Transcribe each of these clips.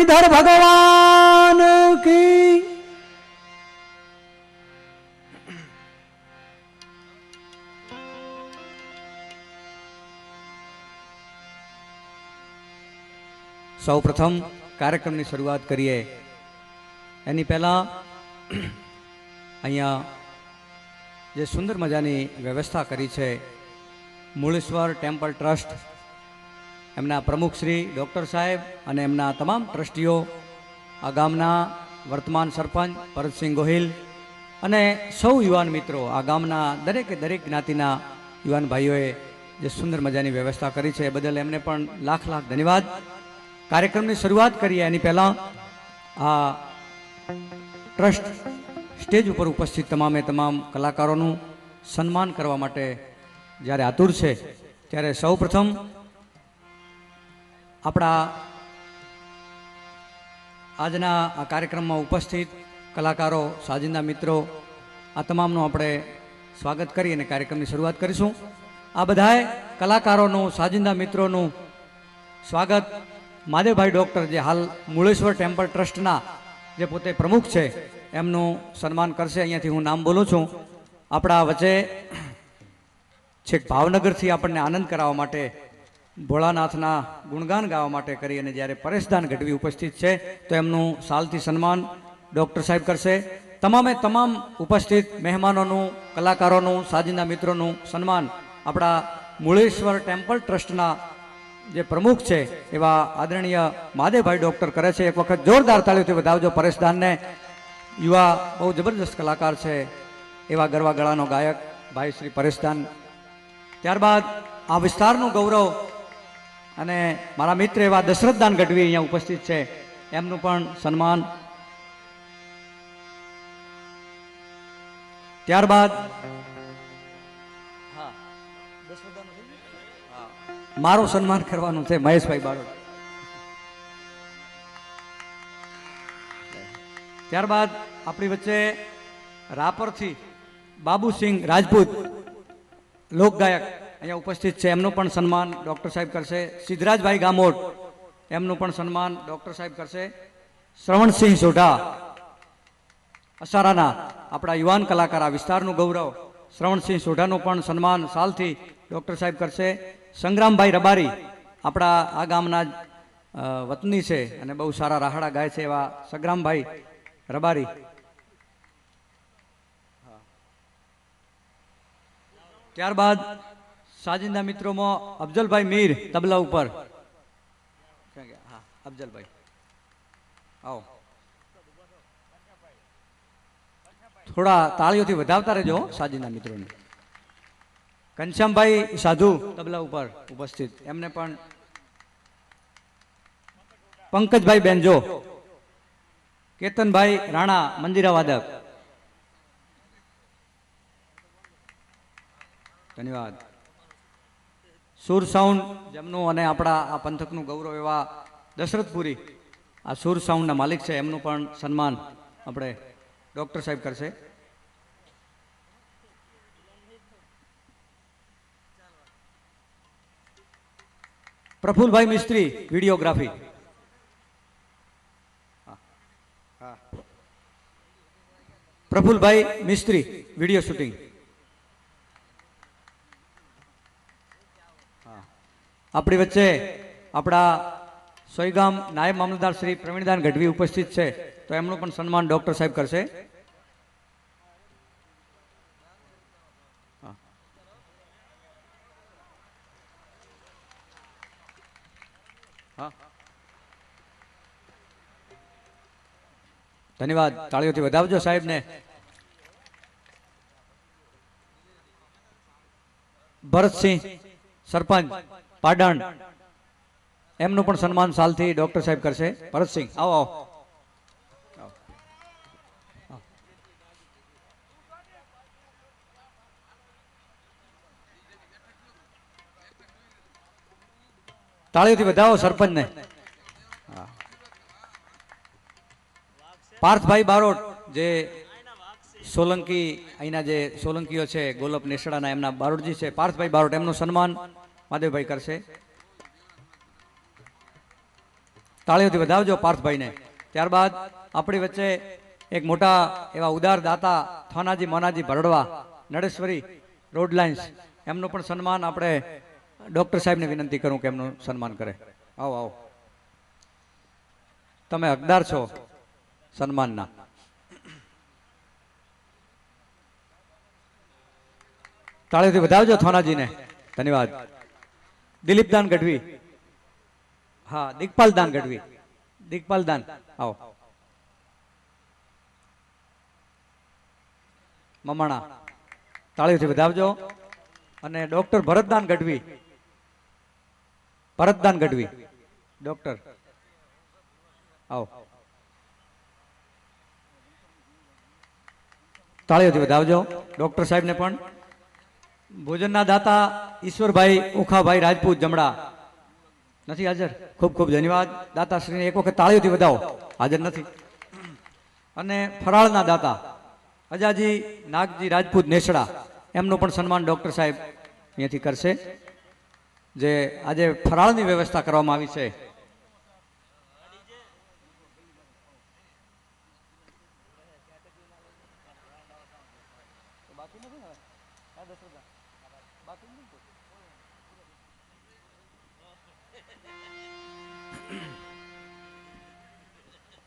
ધરણીધર ભગવાન કી સૌ પ્રથમ કાર્યક્રમની શરૂઆત કરીએ એની પહેલા અહીંયા જે સુંદર મજાની વ્યવસ્થા કરી છે મૂળેશ્વર ટેમ્પલ ટ્રસ્ટ એમના પ્રમુખ શ્રી ડૉક્ટર સાહેબ અને એમના તમામ ટ્રસ્ટીઓ, આ ગામના વર્તમાન સરપંચ ભરતસિંહ ગોહિલ અને સૌ યુવાન મિત્રો, આ ગામના દરેકે દરેક જ્ઞાતિના યુવાન ભાઈઓએ જે સુંદર મજાની વ્યવસ્થા કરી છે એ બદલ એમને પણ લાખ લાખ ધન્યવાદ. કાર્યક્રમની શરૂઆત કરીએ એની પહેલાં આ ટ્રસ્ટ સ્ટેજ ઉપર ઉપસ્થિત તમામે તમામ કલાકારોનું સન્માન કરવા માટે જ્યારે આતુર છે ત્યારે સૌ પ્રથમ આપણા આજના આ કાર્યક્રમમાં ઉપસ્થિત કલાકારો, સાજિંદા મિત્રો, આ તમામનું આપણે સ્વાગત કરી અને કાર્યક્રમની શરૂઆત કરીશું. આ બધાએ કલાકારોનું, સાજિંદા મિત્રોનું સ્વાગત મહાદેવભાઈ ડૉક્ટર, જે હાલ મૂળેશ્વર ટેમ્પલ ટ્રસ્ટના જે પોતે પ્રમુખ છે, એમનું સન્માન કરશે. અહીંયાથી હું નામ બોલું છું. આપણા વચ્ચે છેક ભાવનગરથી આપણને આનંદ કરાવવા માટે, ભોળાનાથના ગુણગાન ગાવા માટે કરી અને જ્યારે પરેશદાન ગઢવી ઉપસ્થિત છે તો એમનું સાલથી સન્માન ડૉક્ટર સાહેબ કરશે. તમામે તમામ ઉપસ્થિત મહેમાનોનું, કલાકારોનું, સાજિંદા મિત્રોનું સન્માન આપણા મૂળેશ્વર ટેમ્પલ ટ્રસ્ટના જે પ્રમુખ છે એવા આદરણીય મહાદેવભાઈ ડૉક્ટર કરે છે. એક વખત જોરદાર તાળીઓથી વધાવજો પરેશદાનને. યુવા બહુ જબરદસ્ત કલાકાર છે એવા ગરવા ગળાનો ગાયક ભાઈ શ્રી પરેશદાન. ત્યારબાદ આ વિસ્તારનું ગૌરવ અને મારા મિત્ર એવા દશરથદાન ગઢવી અહીંયા ઉપસ્થિત છે, એમનું પણ સન્માન. ત્યારબાદ મારું સન્માન કરવાનું છે મહેશભાઈ બારોટ. ત્યારબાદ આપણી વચ્ચે રાપરથી બાબુસિંહ રાજપૂત લોકગાયક અહીંયા ઉપસ્થિત છે, એમનું પણ સન્માન ડૉક્ટર સાહેબ કરશે. સિદ્ધરાજભાઈ ગામોટ, એમનું પણ સન્માન ડૉક્ટર સાહેબ કરશે. શ્રવણસિંહ સોઢા અસારાના આપણા યુવાન કલાકાર, આ વિસ્તારનું ગૌરવ, શ્રવણસિંહ સોઢાનું પણ સન્માન સાલથી ડૉક્ટર સાહેબ કરશે. સંગ્રામભાઈ રબારી આપણા આ ગામના વતની છે અને બહુ સારા રાહડા ગાય છે એવા સંગ્રામભાઈ રબારી. ત્યારબાદ સાજિંદા મિત્રોમાં અફજલભાઈ મીર તબલા ઉપર. હા, અફજલભાઈ આવો. થોડા તાળીઓથી વધાવતા રહેજો સાજિંદા મિત્રોને. ઘનશ્યામભાઈ સાધુ તબલા ઉપર ઉપસ્થિત, એમને પણ. પંકજભાઈ બેનજો, કેતનભાઈ રાણા મંજીરા વાદક, ધન્યવાદ. સુર સાઉન્ડ જેમનું અને આપણા આ પંથકનું ગૌરવ એવા દશરથપુરી, આ સુર સાઉન્ડના માલિક છે, એમનું પણ સન્માન આપણે ડૉક્ટર સાહેબ કરશે. પ્રફુલભાઈ મિસ્ત્રી વિડીયોગ્રાફી. પ્રફુલભાઈ મિસ્ત્રી વિડીયો શૂટિંગ. આપણી વચ્ચે આપણા સોયગામ નાયબ મામલતદાર શ્રી પ્રવીણદાન ગઢવી ઉપસ્થિત છે, તો એમનું પણ સન્માન ડૉક્ટર સાહેબ કરશે. ધન્યવાદ. તાળીઓથી વધાવજો સાહેબને. ભરતસિંહ સરપંચ પાડણ, એમનું પણ સન્માન સાલથી ડૉક્ટર સાહેબ કરશે. ભરતસિંહ આવો આવો. તાળીઓથી વધાવો સરપંચને. પાર્થભાઈ બારોટ, જે સોલંકી અહીંના જે સોલંકીઓ છે ગોલપ નેસડાના, એમના બારોટજી છે પાર્થભાઈ બારોટ, એમનું સન્માન મહાદેવભાઈ કરશે. તાળીઓથી વધાવજો પાર્થભાઈને. ત્યારબાદ આપણી વચ્ચે એક મોટા એવા ઉદાર દાતા થાનાજી મોનાજી ભરડવા નળેશ્વરી રોડ લાઇન્સ, એમનું પણ સન્માન આપણે ડૉક્ટર સાહેબને વિનંતી કરું કે એમનું સન્માન કરે. આવો આવો, તમે હકદાર છો સન્માનના. તાળીઓથી વધાવજો થાનાજીને. ધન્યવાદ. દિલીપદાન ગઢવી, હા દિગપાલ દાન ગઢવી, દિગપાલ દાન આવો. મમાણા તાળીઓથી વધાવજો. અને ડોક્ટર ભરતદાન ગઢવી, ભરતદાન ગઢવી ડોક્ટર આવો. તાળીઓથી વધાવજો ડોક્ટર સાહેબને પણ. ભોજનના દાતા ઈશ્વરભાઈ ઓખાભાઈ રાજપૂત જમણા નથી હાજર, ખૂબ ખૂબ ધન્યવાદ. દાતાશ્રીને એક વખત તાળીઓથી વધાવો, હાજર નથી. અને ફરાળના દાતા અજાજી નાગજી રાજપૂત નેસડા, એમનું પણ સન્માન ડૉક્ટર સાહેબ અહીંયાથી કરશે. જે આજે ફરાળની વ્યવસ્થા કરવામાં આવી છે.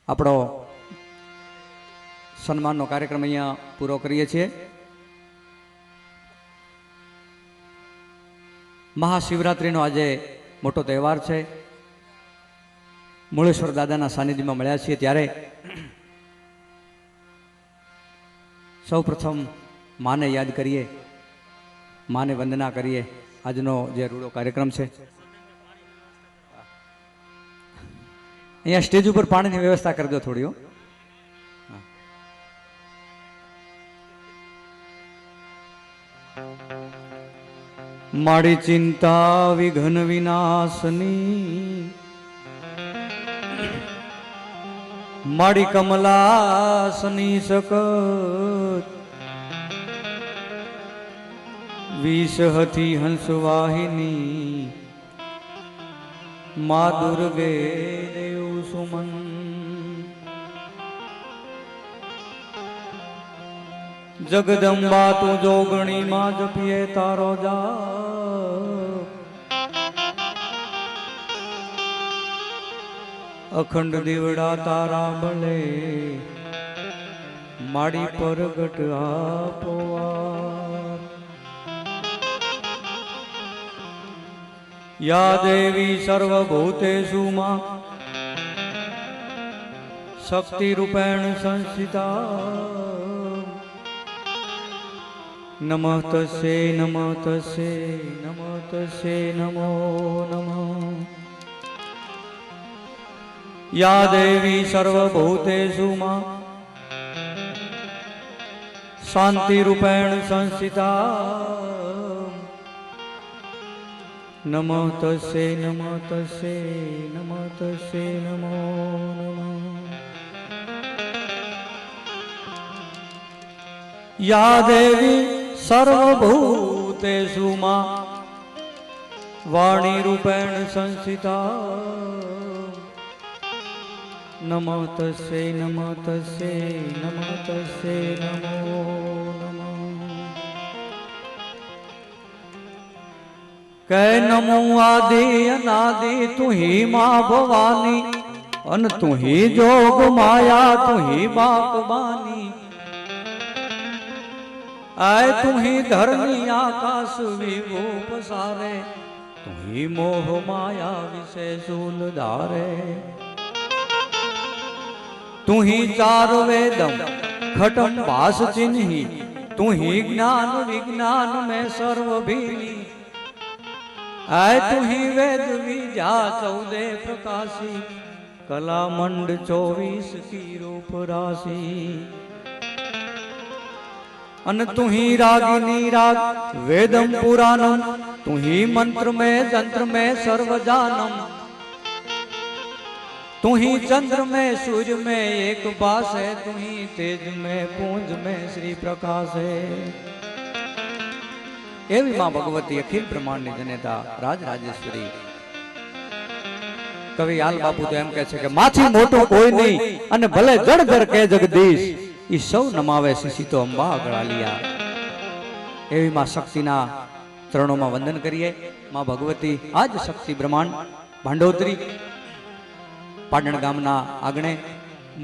આપણો સન્માનનો કાર્યક્રમ અહીંયા પૂરો કરીએ છીએ. મહાશિવરાત્રિનો આજે મોટો તહેવાર છે. મૂળેશ્વર દાદાના સાનિધ્યમાં મળ્યા છીએ ત્યારે સૌ પ્રથમ માને યાદ કરીએ, માને વંદના કરીએ. આજનો જે રૂડો કાર્યક્રમ છે, અહીંયા સ્ટેજ ઉપર પાણીની વ્યવસ્થા કરી દો થોડી. મારી ચિંતા વિઘ્ન વિનાશની, મારી કમલાસની સકત, વિષહતી હંસવાહિની, મા દુર્ગે દેવ સુમન. જગદંબા તું જોગણી માં જપીએ તારો જાપ, અખંડ દીવડા તારા બલે માડી પરગટ આપોવાર. યા દેવી સર્વભૂતેષુ માં શક્તિ રૂપેણ સંસ્થિતા, નમઃ તસ્યે નમઃ તસ્યે નમઃ તસ્યે નમો નમઃ. યા દેવી સર્વભૂતેષુ માં શાંતિ રૂપેણ સંસ્થિતા, નમઃ તસ્યે નમઃ તસ્યે નમઃ તસ્યે નમો નમઃ. યા દેવી સર્વભૂતેષુ માં વાણી રૂપેણ સંસ્થિતા, નમઃ તસ્યે નમઃ તસ્યે નમઃ તસ્યે નમો નમઃ. કહે નમો આદિ અનાદિ તું હી માં ભવાની, અન તું હી જોગ માયા તું હી બાપ બાની. आय तुम्ही धरनी आकाश विभू पसारे, तुम्ही मोह माया विषय शूल धारे. तुम्ही चार वेदम खटम भास चिन्ही, तुम्ही ज्ञान विज्ञान में सर्व भीनी. आय तुम्ही वेद विद्या 14 प्रकाशी, कला मंड 24 की रूप राशि. अन तुम्ही रागिनी राग वेदम पुराणम, तुम्ही मंत्र में तंत्र में सर्व जानम. तुम्ही चंद्र में सूर्य में एक बास है, तुम्ही तेज में पूंज में श्री प्रकाश है. एवी मां भगवती अखिल ब्रह्मांड जनेता राज राजेश्वरी કવિ આલ બાપુ તો એમ કહે છે કે માથી મોટું કોઈ નહીં અને ભલે જળધર કે જગદીશ ઈ સૌ નમાવે શિશી તો અંબા ગળાલિયા. એવી માં શક્તિના ચરણોમાં વંદન કરીએ. માં ભગવતી આજ શક્તિ બ્રહ્માંડ ભાંડોતરી પાટણ ગામના આંગણે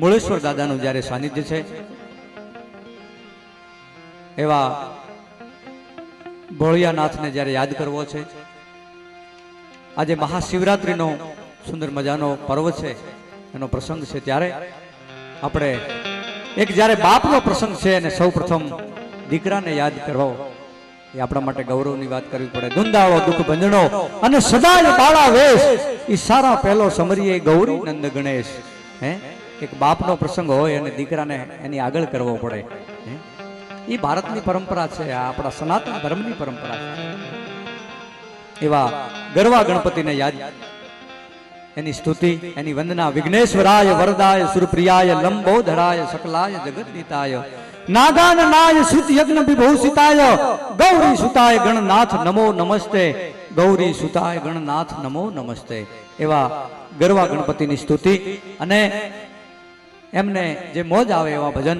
મૂળેશ્વર દાદાનું જ્યારે સાનિધ્ય છે એવા ભોળિયાનાથને જ્યારે યાદ કરવો છે. આજે મહાશિવરાત્રિનો સુંદર મજાનો પર્વ છે, એનો પ્રસંગ છે, ત્યારે આપણે એક જ્યારે બાપનો પ્રસંગ છે અને સૌ પ્રથમ દીકરાને યાદ કરવો એ આપણા માટે ગૌરવની વાત કરવી પડે. દુંદાળો દુઃખ ભંજણો અને સદાય બાળા વેશ ઈ સારા પહેલો સમરીએ ગૌરી નંદ ગણેશ. હે એક બાપનો પ્રસંગ હોય અને દીકરાને એની આગળ કરવો પડે. એ ભારતની પરંપરા છે, આ આપણા સનાતન ધર્મની પરંપરા છે. એવા ગરવા ગણપતિને યાદ, એની સ્તુતિ, એની વંદના. વિઘ્નેશ્વરાય વરદાય સુરપ્રિયાય લંબોધરાય સકલાય જગતનીતાય નાગાનનાય શ્રુત યજ્ઞ વિભૂષિતાય ગૌરી સુતાય ગણનાથ નમો નમસ્તે. ગૌરી સુતાય ગણનાથ નમો નમસ્તે. એવા ગરવા ગણપતિની સ્તુતિ અને એમને જે મોજ આવે એવા ભજન,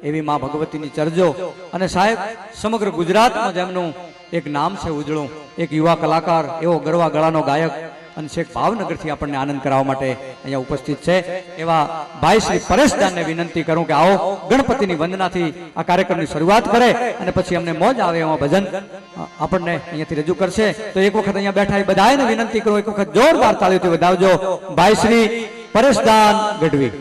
એવી માં ભગવતીની ચરજો. અને સાહેબ સમગ્ર ગુજરાતમાં જેમનું એક નામ છે ઉજળું, એક યુવા કલાકાર, એવો ગરવા ગળાનો ગાયક અને છેક ભાવનગરથી આપણને આનંદ કરાવવા માટે અહીંયા ઉપસ્થિત છે એવા ભાઈ શ્રી પરેશદાનને વિનંતી કરું કે આવો ગણપતિની વંદનાથી આ કાર્યક્રમની શરૂઆત કરે અને પછી અમને મોજ આવે એવા ભજન આપણને અહીંયાથી રજૂ કરશે. તો એક વખત અહીંયા બેઠા એ બધાને વિનંતી કરું, એક વખત જોરદાર તાળીઓથી વધાવજો ભાઈ શ્રી પરેશદાન ગઢવી.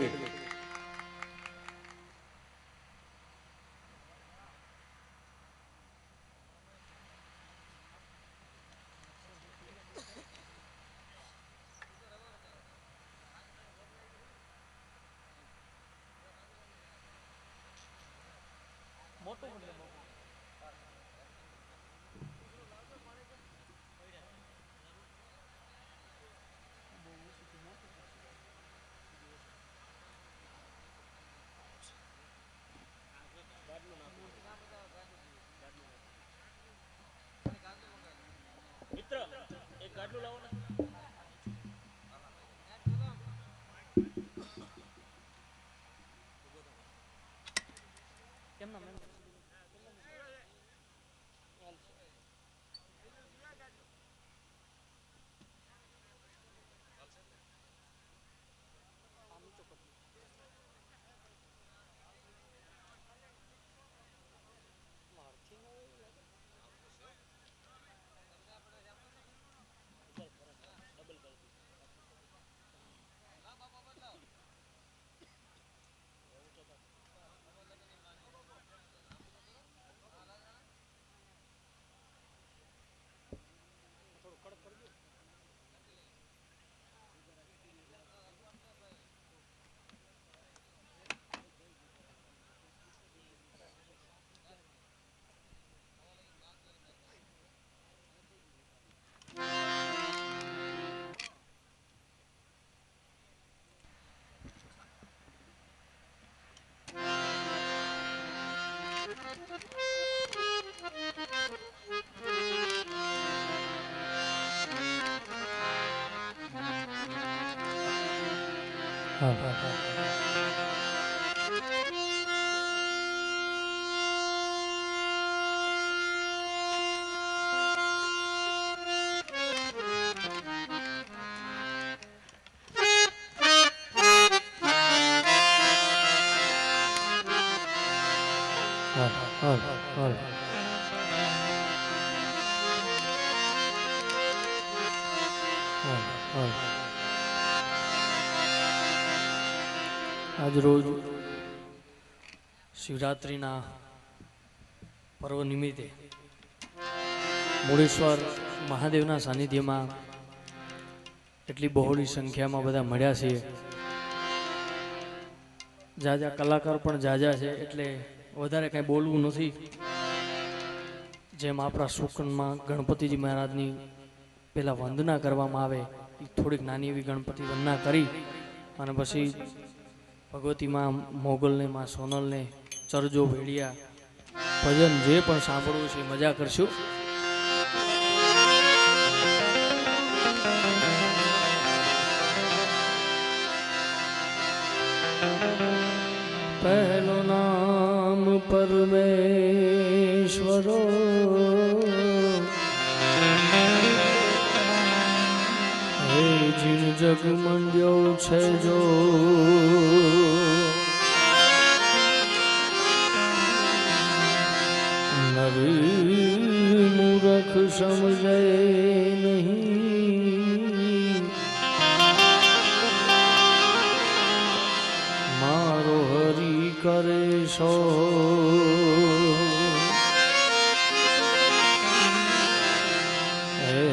આજ રોજ શિવરાત્રિના પર્વ નિમિત્તે મૂળેશ્વર મહાદેવના સાનિધ્યમાં એટલી બહોળી સંખ્યામાં બધા મળ્યા છીએ. જાજા કલાકાર પણ જાજા છે એટલે વધારે કાંઈ બોલવું નથી. જેમ આપણા સુકનમાં ગણપતિજી મહારાજની પહેલાં વંદના કરવામાં આવે એ થોડીક નાની એવી ગણપતિ વંદના કરી અને પછી ભગવતીમાં મોગલને માં સોનલને ચરજો ભેડિયા ભજન જે પણ સાંભળવું છે મજા કરશું. पहलो नाम परमेश्वरो हे जिन जग मंड्यो छे जो नरी मूर्ख समझे नहीं मारो हरि करे सो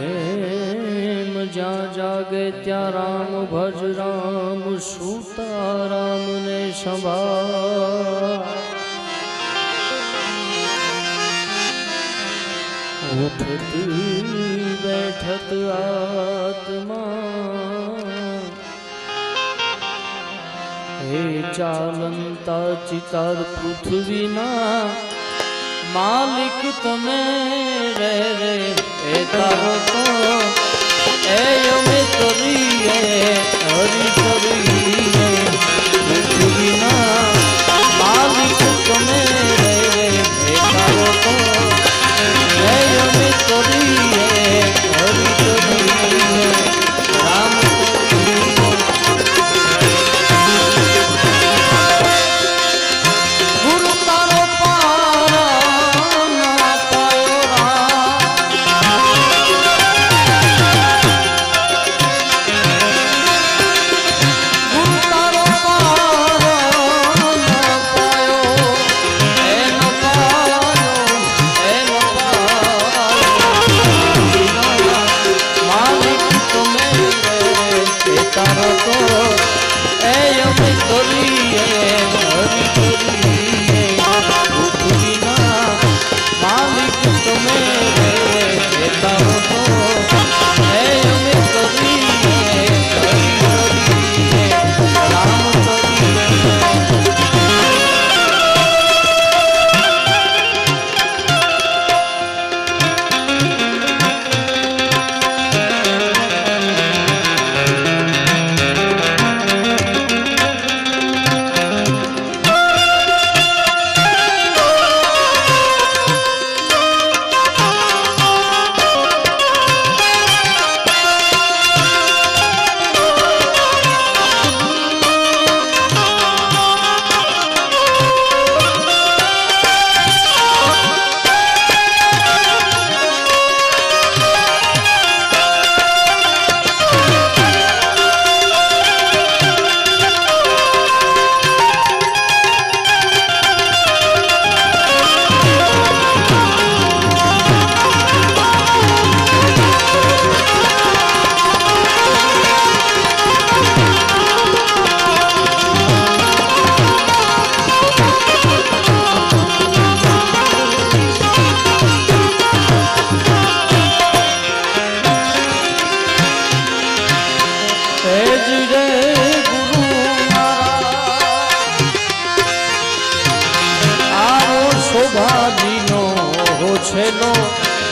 एम जा जागे त्या राम भज राम सूता राम ने संभाल उठत बैठत आत्मा हे चालंता चितार पृथ्वी ना मालिक तमे रे रे ए तारो तो ए यमे तोरी हरि तोरी पृथ्वी ना मालिक तमे रे रे ए तारो तो ए यमे तोरी हरि तोरी राम छेलो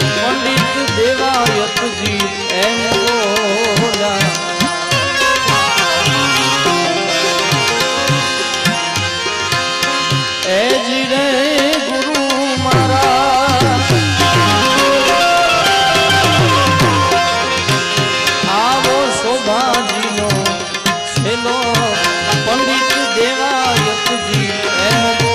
पंडित देवायत जी एम बोला ए जी रे गुरु मारा आवो शोभा जी नो छेलो पंडित देवायत जी एम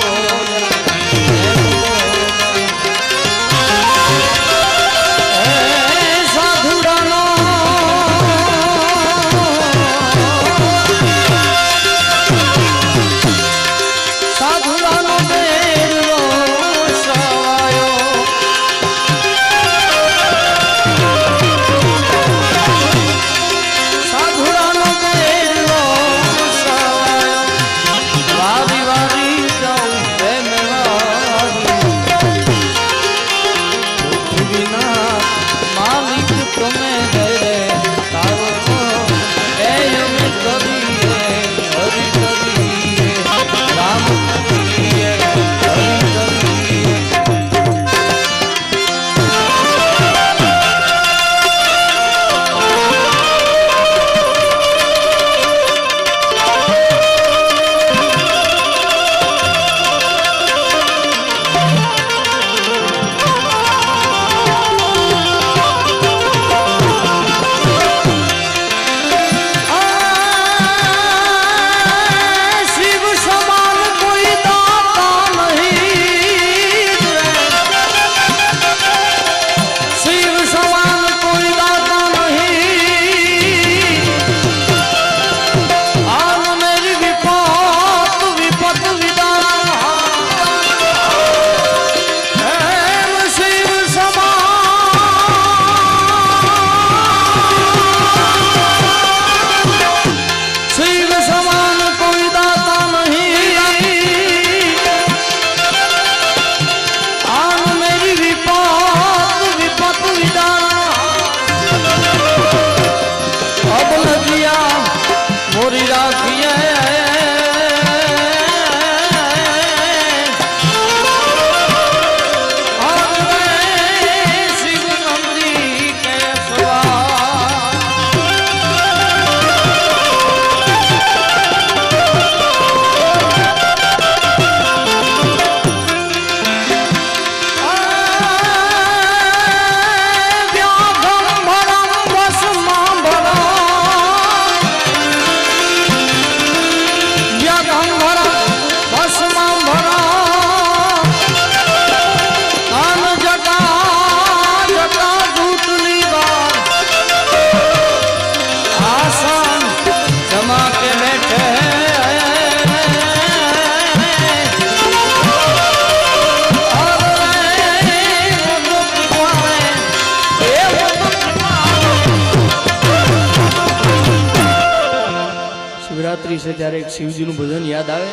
ત્યારે એક શિવજીનું ભજન યાદ આવે.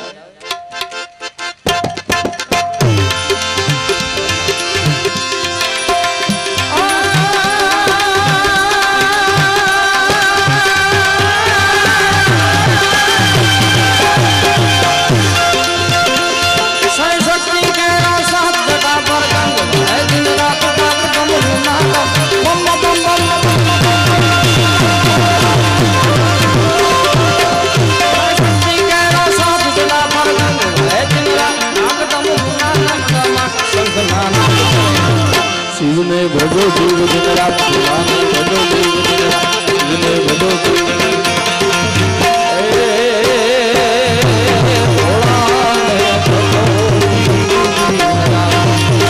શિવને ભજો જીવ દિન રાત, શિવાને ભજો જીવ દિન રાત, શિવને ભજો જીવ દિન રાત.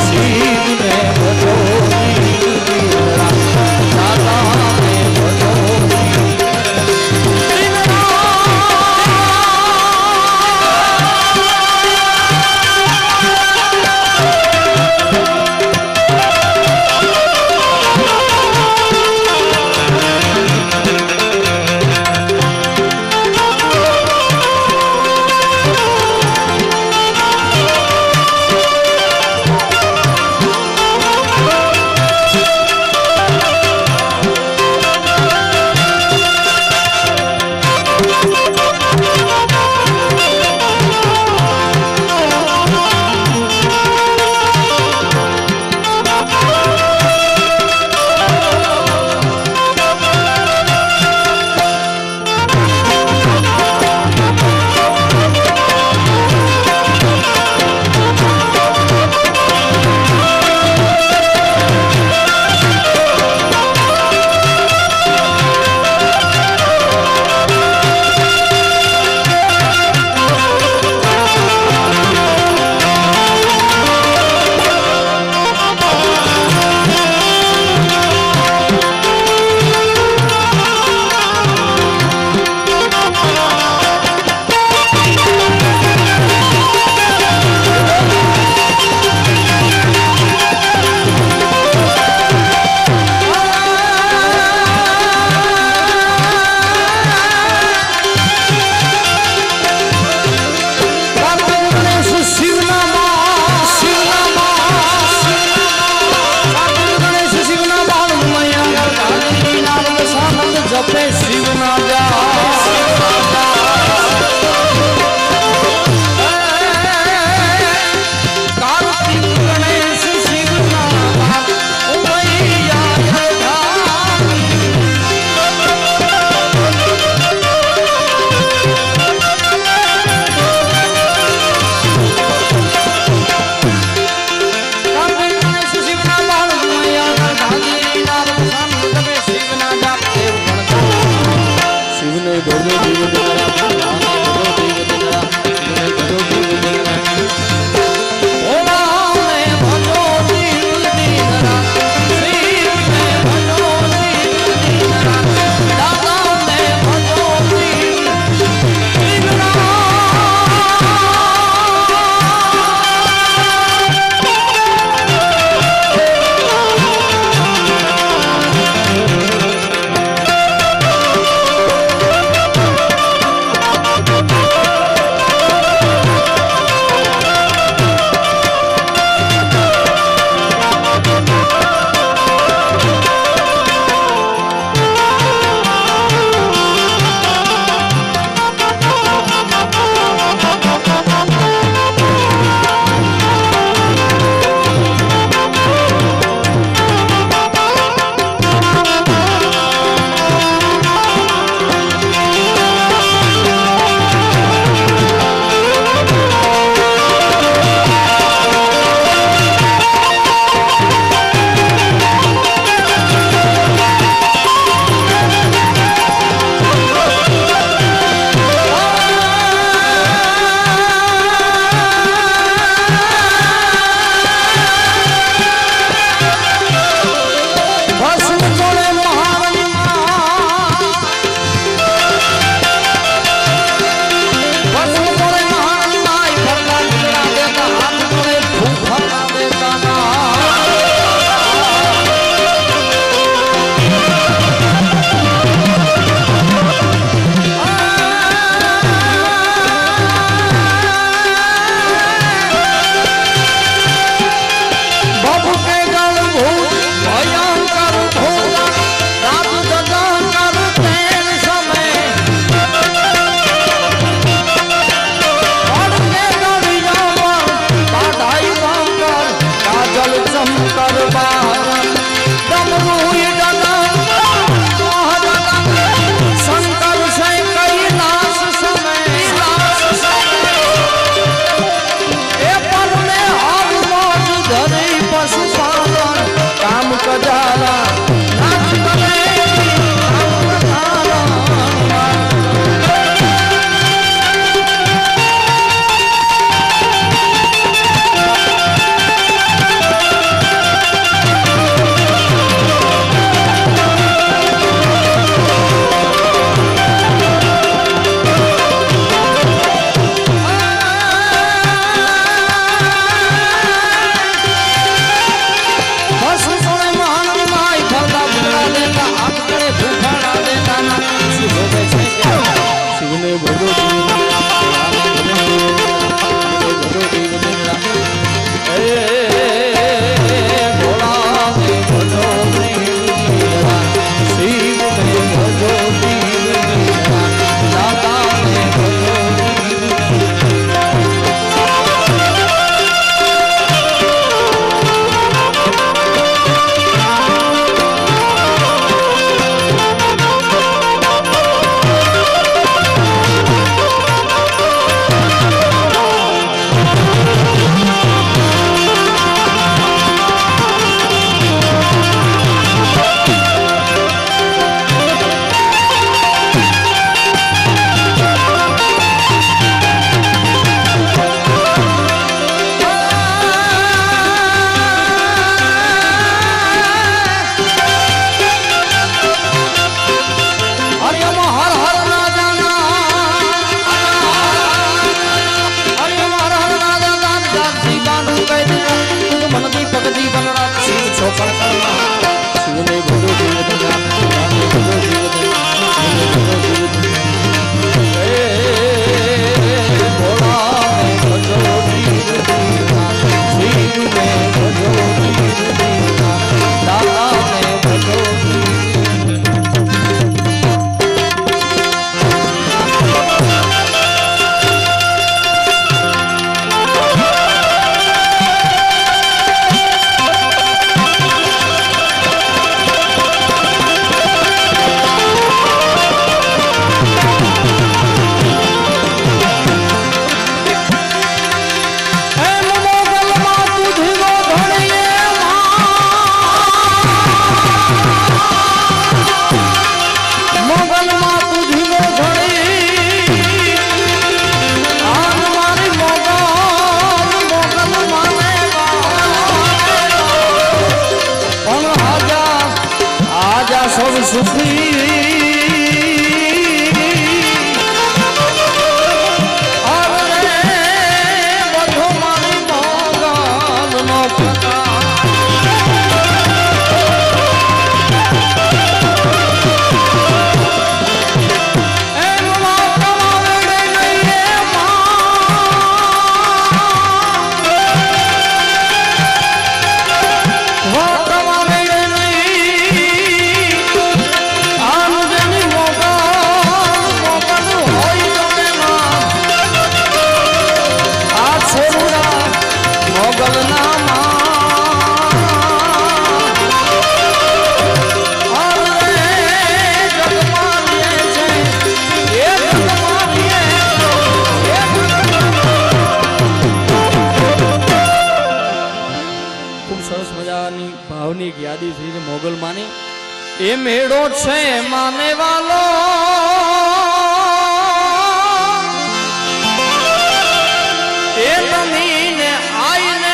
શિવને ભજો જીવ દિન રાત, દાદાને ભજો જીવ દિન રાત. પડકારમાં શિવને ભજો જીવદયા રામને ભજો જીવદયા શિવને ભજો જીવદયા હે ભોળાને ભજો જીવદયા શિવને ભજો જીવદયા દાતાને ભજો સૌ સુખી અરે બધો મારી મોગલનો પ્રકાશ ભાવની યાદી છે મોગલ માની એ મેળો છે માને વાલો એ તમીને આઈને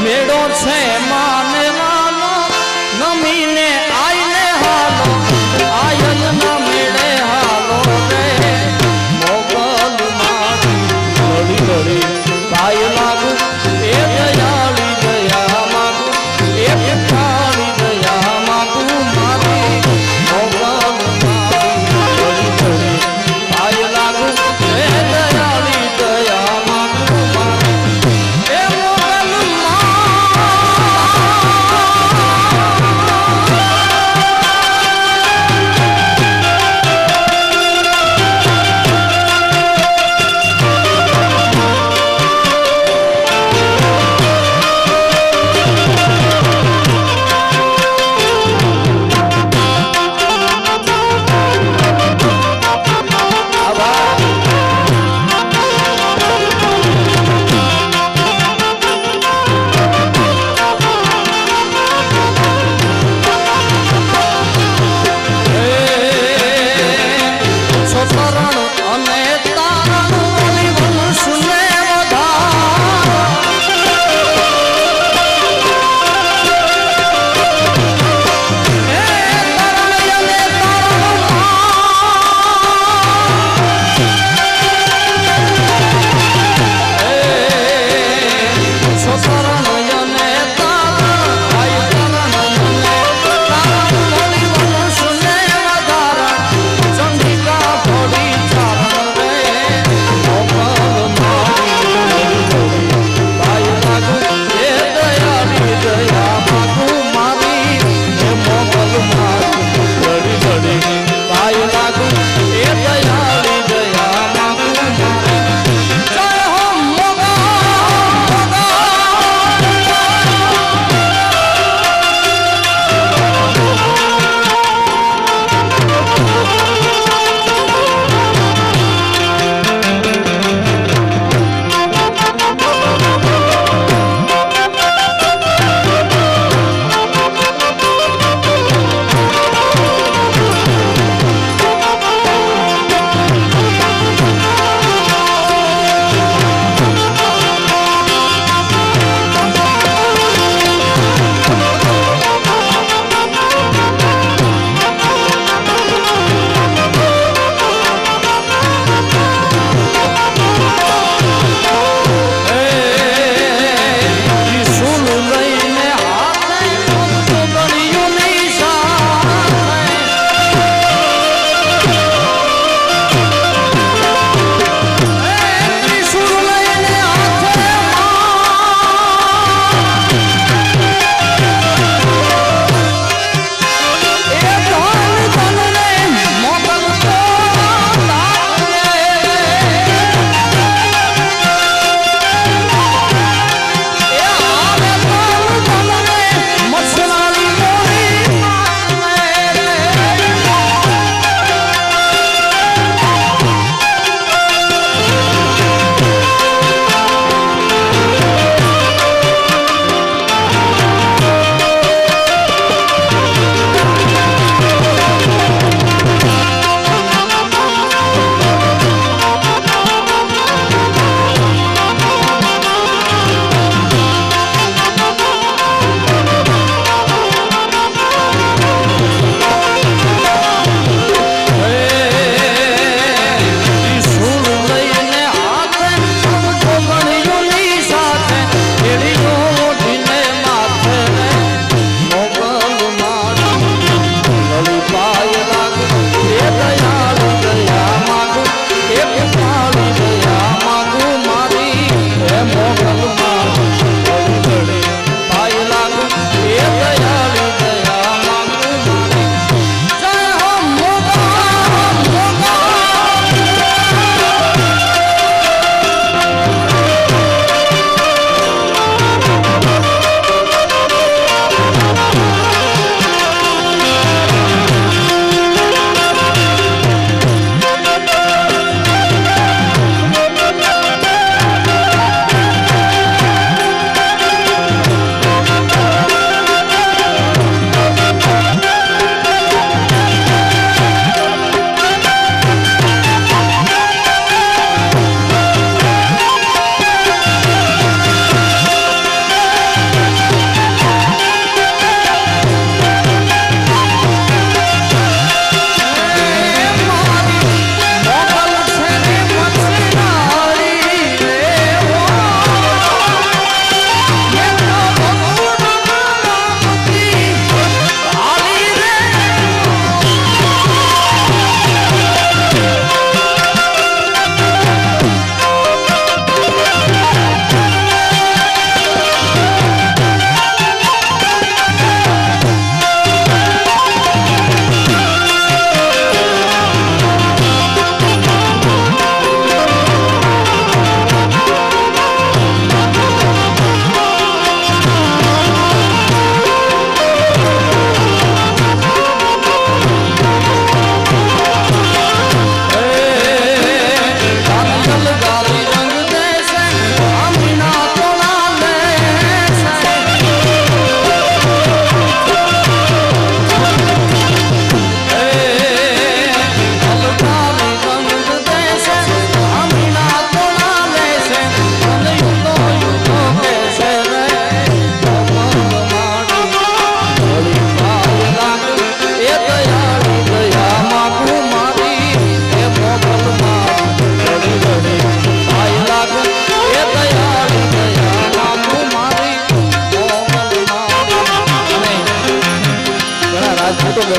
મેળો છે માને વાલો નમીને આઈને હાલો આયન ના મેળે હાલો રે ભાઈ માગુ એ દયાળી દયા માગુ એ પિતાળી દયા માગુ મારી ભાઈ લાગુ એ દયાળી દયા માગુ મારી એ મોગલ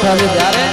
બેઠા છે ત્યારે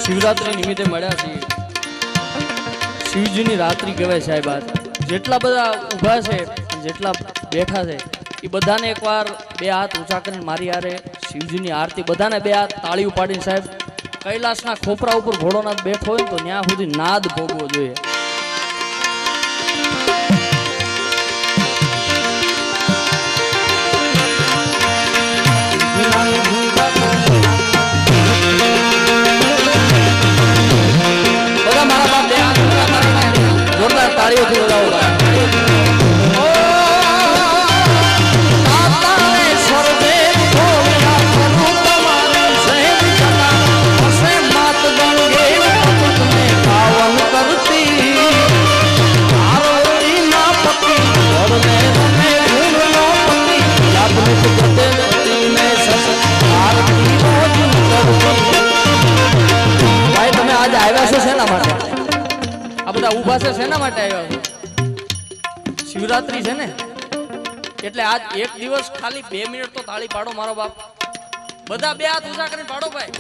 શિવરાત્રી નિમિત્તે મળ્યા છીએ. શિવજીની રાત્રિ કહેવાય સાહેબ. આજ જેટલા બધા ઊભા છે જેટલા બેઠા છે એ બધાને એકવાર બે હાથ ઊંચા કરીને મારી હારે શિવજીની આરતી, બધાને બે હાથ તાળી ઉપાડીને સાહેબ કૈલાસના ખોપરા ઉપર ભોળોનાથ બેઠો હોય ને તો ત્યાં સુધી નાદ ભોગવો જોઈએ. જોરદાર તાળીઓથી બજાવો. ભાઈ તમે આજે આવ્યા છો શેના માટે? આ બધા ઊભા છે શેના માટે આવ્યા છો? શિવરાત્રી છે ને એટલે આજ એક દિવસ ખાલી 2 મિનિટ તો તાળી પાડો મારો બાપ. બધા બે હાથ ઊંચા કરીને પાડો ભાઈ.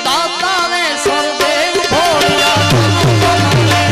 દાતાને સર્વે ભોળિયા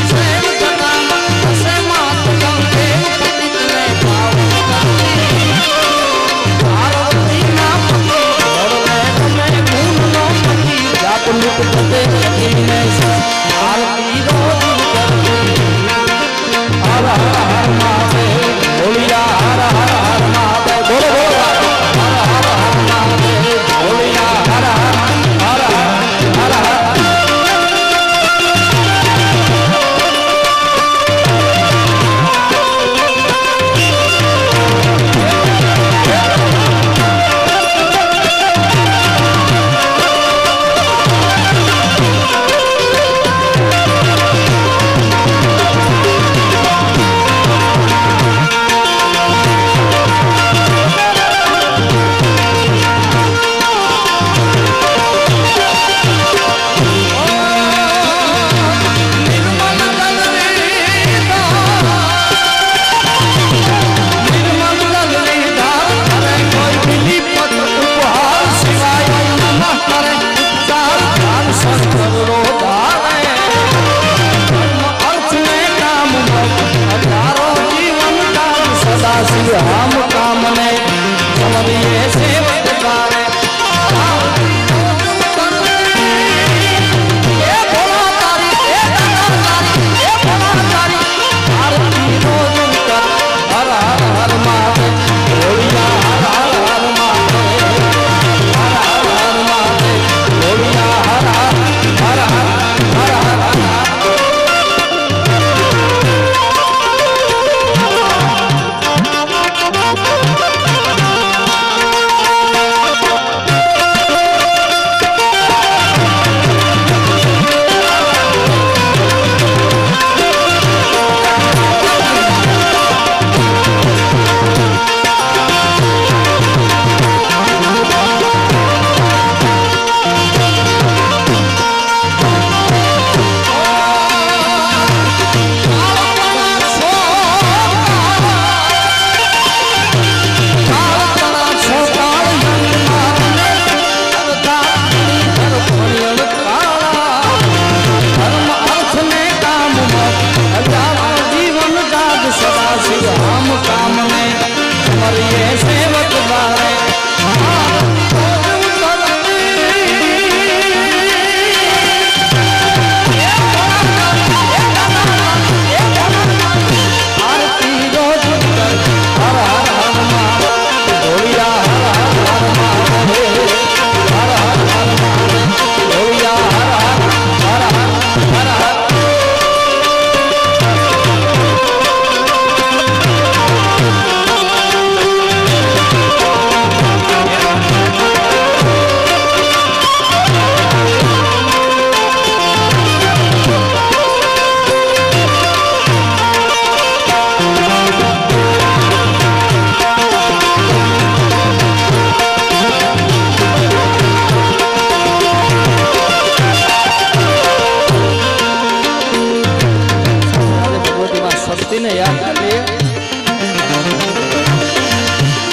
ભગવતીને યાદ કરીએ.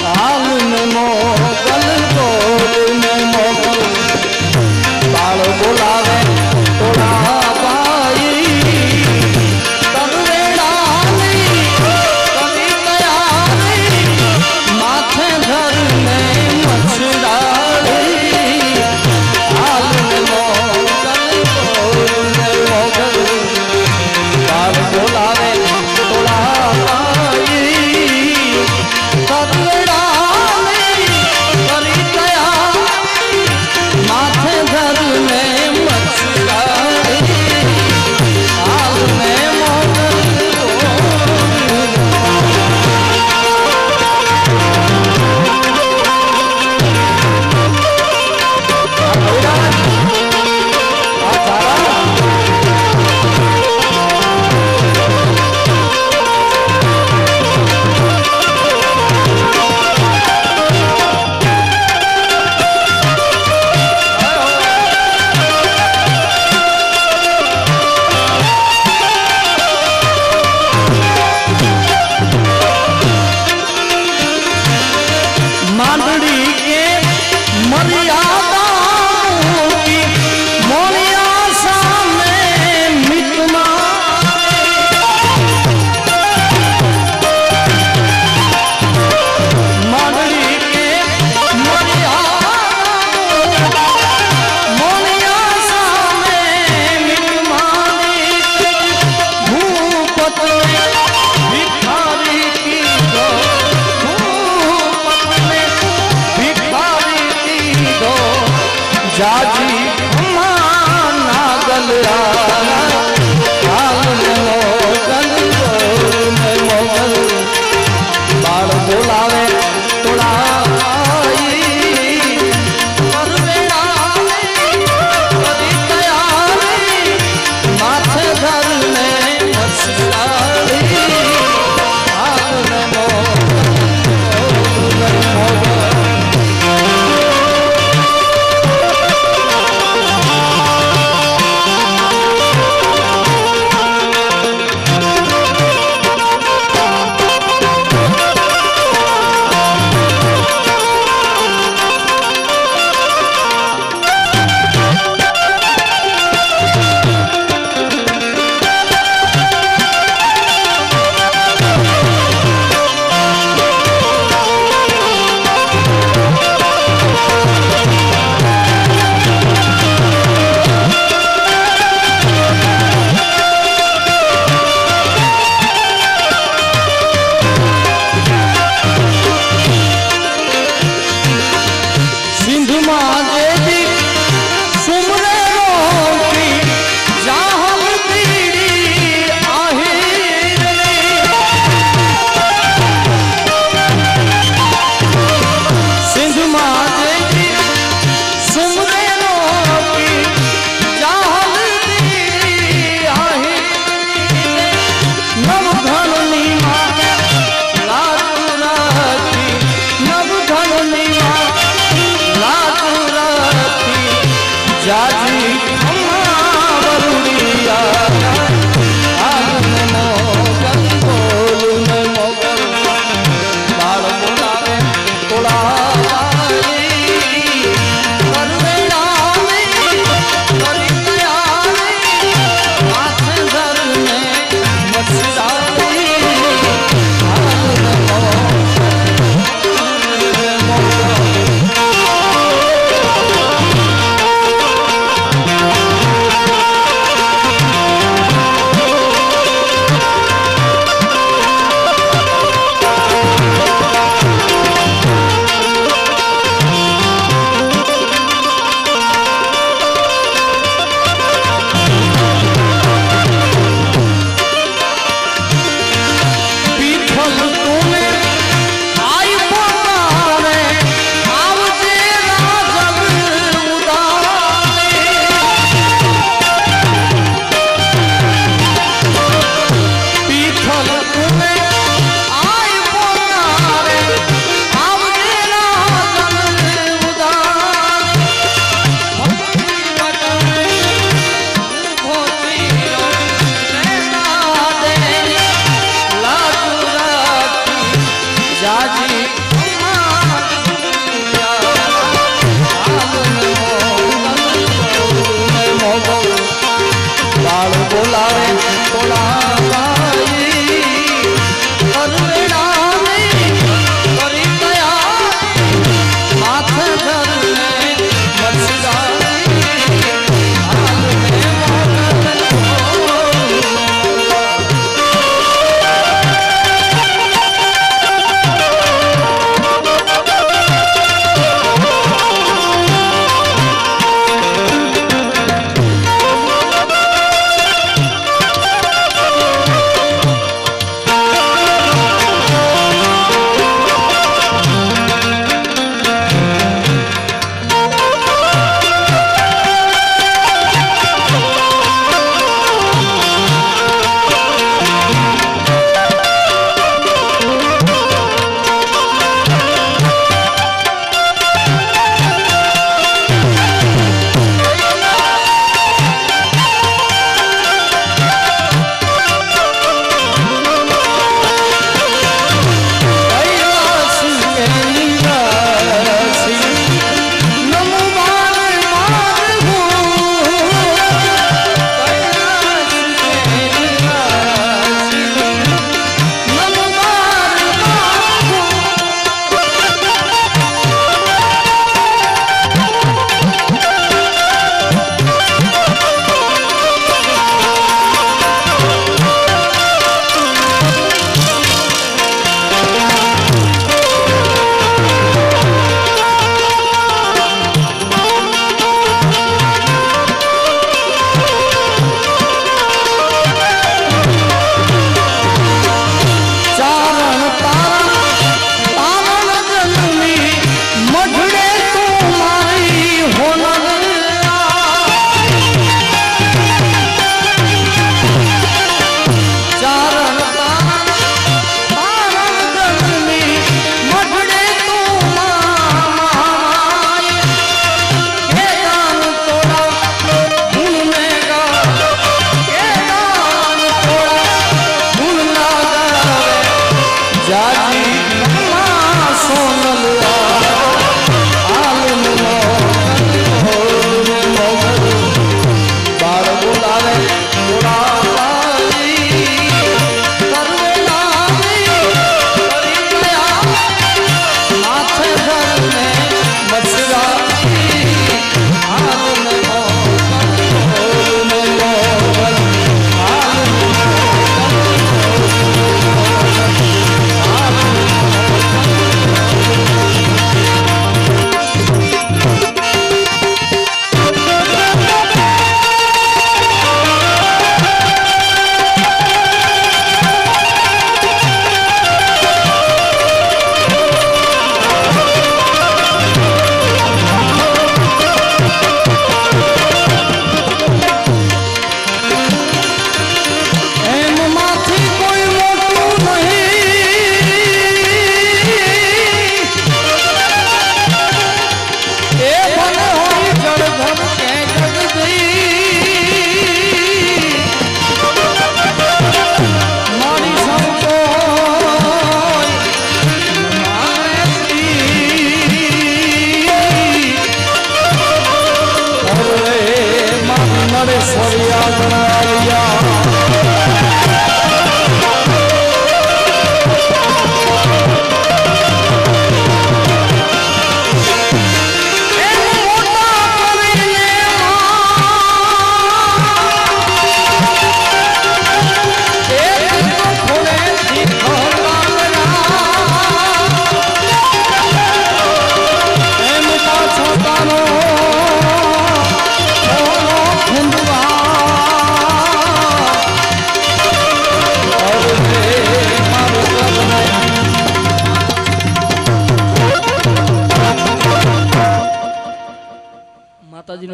હાલ ને મોગલ ગોળ ને મોગલ બાળ બોલાવે તોડા પાઈ તરવેડાની કવિતયાની માથે ધરને મછડાડી હાલ ને મોગલ ગોળ ને મોગલ બાળ બોલાવે તોડા પાઈ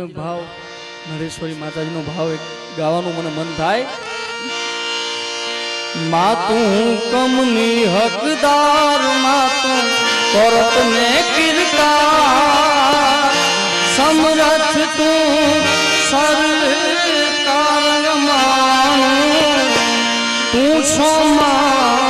એક ભાવ નરેશ્વરી માતાજીનો ભાવ એક ગાવાનું મને મન થાય. માતું કમની હકદાર માતું કરત ને કીર્તા સમરથ તું સરકાર માનું તું છો માં